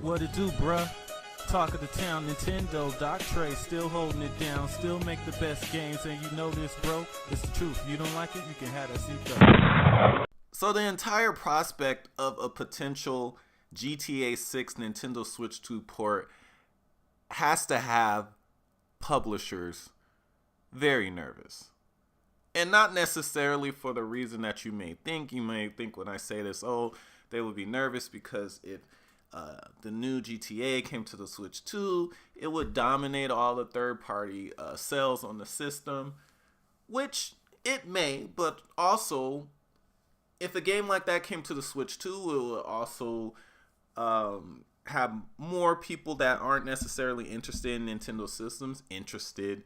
What it do, bruh? Talk of the town, Nintendo, Doc Trey still holding it down, still make the best games, and you know this, bro. It's the truth. If you don't like it, you can have that seatbelt. So the entire prospect of a potential GTA 6 Nintendo Switch 2 port has to have publishers very nervous. And not necessarily for the reason that you may think. You may think when I say this, oh, they would be nervous because if the new GTA came to the Switch 2, it would dominate all the third-party sales on the system, which it may, but also, if a game like that came to the Switch 2, it would also have more people that aren't necessarily interested in Nintendo systems interested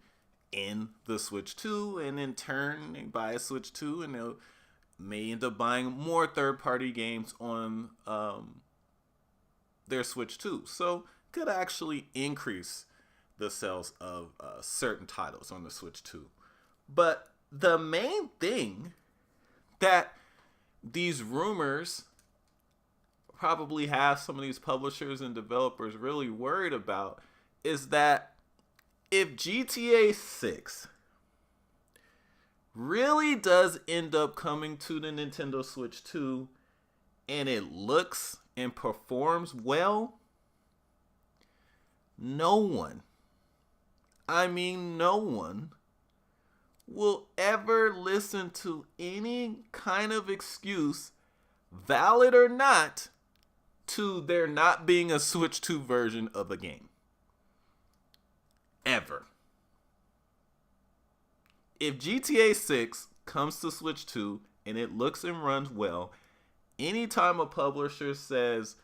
in the Switch 2, and in turn, they buy a Switch 2, and they may end up buying more third-party games on their Switch 2. So could actually increase the sales of certain titles on the Switch 2. But the main thing that these rumors probably have some of these publishers and developers really worried about is that if GTA 6 really does end up coming to the Nintendo Switch 2 and it looks and performs well, no one will ever listen to any kind of excuse, valid or not, to there not being a Switch 2 version of a game. Ever. If GTA 6 comes to Switch 2 and it looks and runs well, anytime a publisher says,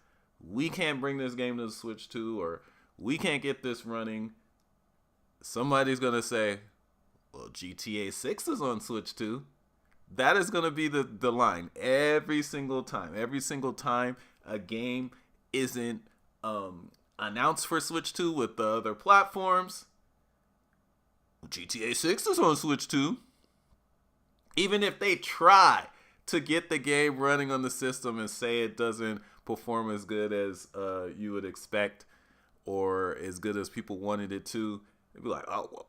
we can't bring this game to the Switch 2 or we can't get this running, somebody's going to say, well, GTA 6 is on Switch 2. That is going to be the line every single time. Every single time a game isn't announced for Switch 2 with the other platforms, GTA 6 is on Switch 2. Even if they try to get the game running on the system and say it doesn't perform as good as you would expect or as good as people wanted it to, they'd be like, oh, well,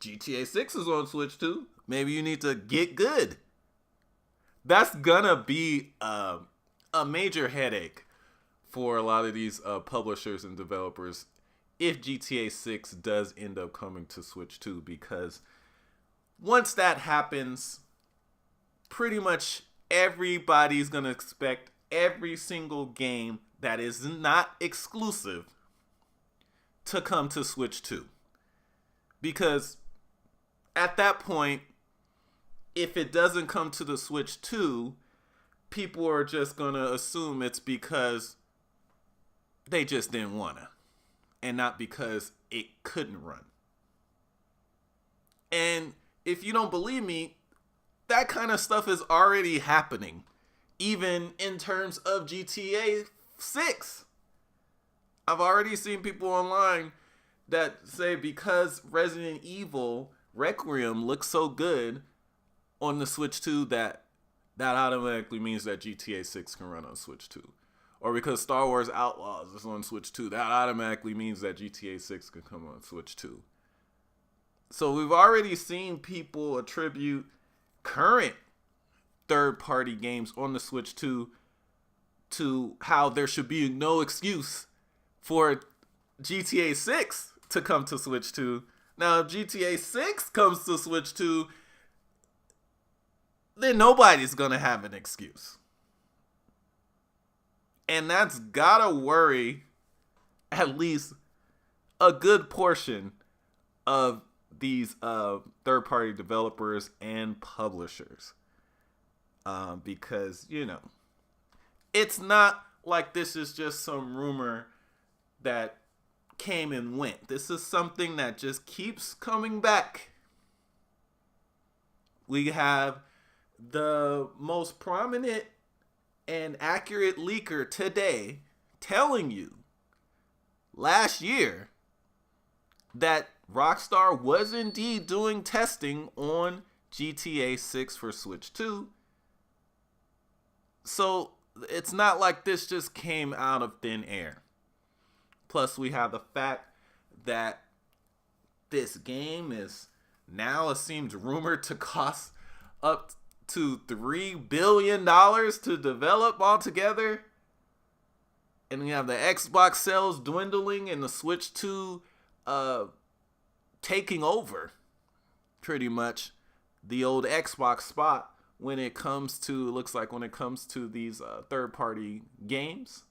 GTA 6 is on Switch 2. Maybe you need to get good. That's gonna be a major headache for a lot of these publishers and developers if GTA 6 does end up coming to Switch 2, because once that happens, pretty much everybody's going to expect every single game that is not exclusive to come to Switch 2. Because at that point, if it doesn't come to the Switch 2, people are just going to assume it's because they just didn't want to, and not because it couldn't run. And if you don't believe me, that kind of stuff is already happening, even in terms of GTA 6. I've already seen people online that say because Resident Evil Requiem looks so good on the Switch 2 that automatically means that GTA 6 can run on Switch 2. Or because Star Wars Outlaws is on Switch 2, that automatically means that GTA 6 can come on Switch 2. So we've already seen people attribute current third-party games on the Switch 2 to how there should be no excuse for GTA 6 to come to Switch 2. Now, if GTA 6 comes to Switch 2, then nobody's going to have an excuse. And that's gotta worry at least a good portion of these third-party developers and publishers. Because, it's not like this is just some rumor that came and went. This is something that just keeps coming back. We have the most prominent and accurate leaker today telling you last year that Rockstar was indeed doing testing on GTA 6 for Switch 2. So it's not like this just came out of thin air. Plus, we have the fact that this game is now, it seems, rumored to cost up to $3 billion to develop altogether. And we have the Xbox sales dwindling and the Switch 2 taking over pretty much the old Xbox spot when it comes to, these third-party games.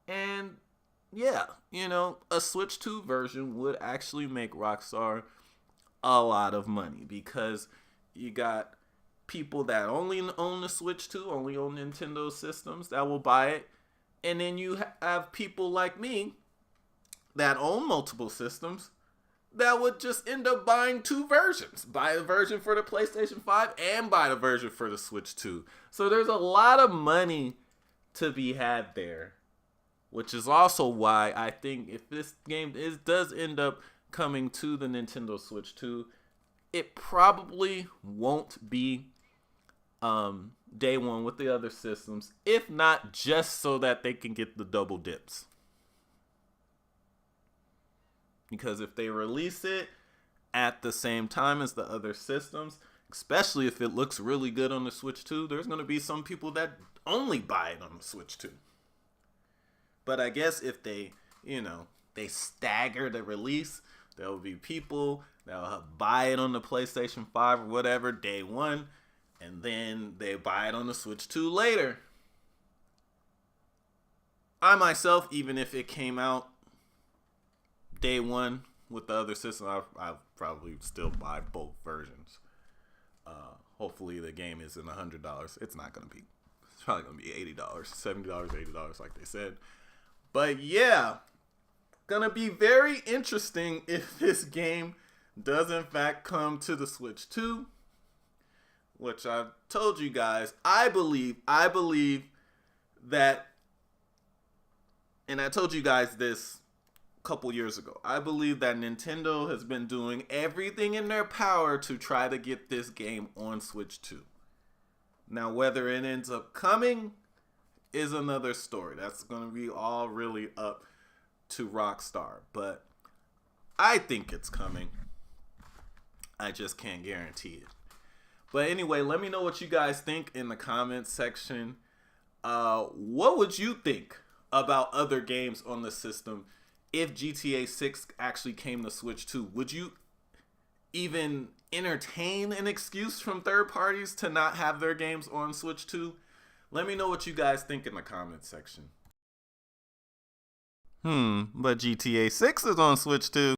And yeah, a Switch 2 version would actually make Rockstar a lot of money, because you got people that only own the Switch 2, only own Nintendo systems, that will buy it. And then you have people like me that own multiple systems that would just end up buying two versions. Buy a version for the PlayStation 5 and buy the version for the Switch 2. So there's a lot of money to be had there, which is also why I think if this game does end up coming to the Nintendo Switch 2, it probably won't be day one with the other systems, if not just so that they can get the double dips. Because if they release it at the same time as the other systems, especially if it looks really good on the Switch 2, there's going to be some people that only buy it on the Switch 2. But I guess if they stagger the release, there will be people that will buy it on the PlayStation 5 or whatever day one, and then they buy it on the Switch 2 later. I myself, even if it came out day one with the other system, I'll probably still buy both versions. Hopefully the game isn't $100. It's not going to be. It's probably going to be $80, $70, $80 like they said. But yeah, gonna be very interesting if this game does in fact come to the Switch 2, which I've told you guys, I believe that, and I told you guys this a couple years ago, I believe that Nintendo has been doing everything in their power to try to get this game on Switch 2. Now, whether it ends up coming is another story. That's going to be all really up to Rockstar. But I think it's coming. I just can't guarantee it. But anyway, let me know what you guys think in the comments section. What would you think about other games on the system if GTA 6 actually came to Switch 2? Would you even entertain an excuse from third parties to not have their games on Switch 2? Let me know what you guys think in the comments section. But GTA 6 is on Switch 2.